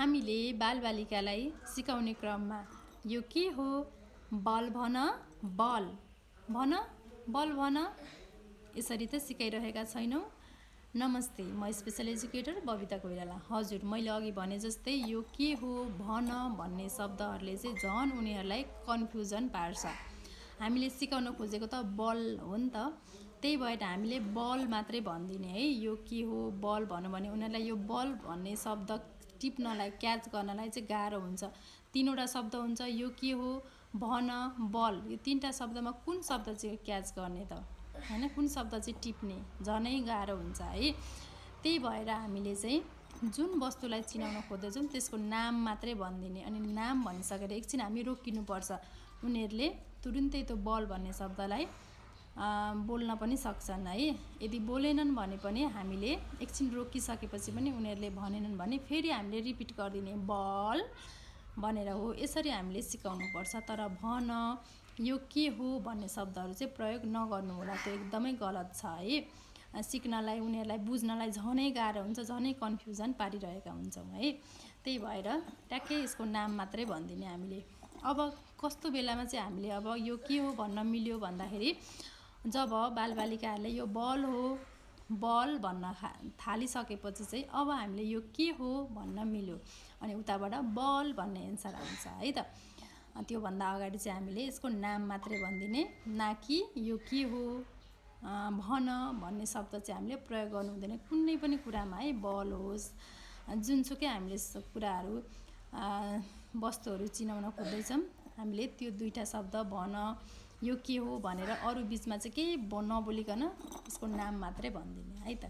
हामीले बालबालिकालाई सिकाउने क्रममा यो के हो, बल भन, बल भन, बल भन, यसरी त सिकाइरहेका छैनौँ। नमस्ते, म स्पेसल एजुकेटर बबिता कोइराला। हजुर, मैले अघि भने जस्तै यो के हो, भन भन्ने शब्दहरूले चाहिँ झन् उनीहरूलाई कन्फ्युजन पार्छ। हामीले सिकाउन खोजेको त बल हो नि त, त्यही भएर हामीले बल मात्रै भनिदिने है। यो के हो, बल भन्यो भने उनीहरूलाई यो बल भन्ने शब्द टिप्नलाई, क्याच गर्नलाई चाहिँ गाह्रो हुन्छ। तीनवटा शब्द हुन्छ, यो के हो, भन, बल। यो तीनवटा शब्दमा कुन शब्द चाहिँ क्याच गर्ने त, हैन? कुन शब्द चाहिँ टिप्ने, झनै गाह्रो हुन्छ है। त्यही भएर हामीले चाहिँ जुन वस्तुलाई चिनाउन खोज्दैछौँ त्यसको नाम मात्रै भनिदिने। अनि नाम भनिसकेर एकछिन हामी रोकिनुपर्छ। उनीहरूले तुरुन्तै त्यो बल भन्ने शब्दलाई बोल्न पनि सक्छन् है। यदि बोलेनन् भने पनि हामीले एकछिन रोकिसकेपछि पनि उनीहरूले भनेनन् भने फेरि हामीले रिपिट गरिदिने, बल भनेर हो। यसरी हामीले सिकाउनुपर्छ। तर भन, यो के हो भन्ने शब्दहरू चाहिँ प्रयोग नगर्नु होला, त्यो एकदमै गलत छ है। सिक्नलाई, उनीहरूलाई बुझ्नलाई झनै गाह्रो हुन्छ, झनै कन्फ्युजन पारिरहेका हुन्छौँ है। त्यही भएर ट्याक्कै यसको नाम मात्रै भनिदिने हामीले। अब कस्तो बेलामा चाहिँ हामीले अब यो के हो भन्न मिल्यो भन्दाखेरि, जब बालबालिकाहरूले यो बल हो, बल भन्न थालिसकेपछि चाहिँ अब हामीले यो के हो भन्न मिल्यो, अनि उताबाट बल भन्ने एन्सर आउँछ है त। त्योभन्दा अगाडि चाहिँ हामीले यसको नाम मात्रै भनिदिने, ना कि यो के हो, भन भन्ने शब्द चाहिँ हामीले प्रयोग गर्नु हुँदैन कुनै पनि कुरामा है। बल होस्, जुनसुकै हामीले कुराहरू, वस्तुहरू चिनाउन खोज्दैछौँ, हामीले त्यो दुईवटा शब्द भन, यो के हो भनेर अरू बिचमा चाहिँ केही नबोलिकन यसको नाम मात्रै भनिदिने है त।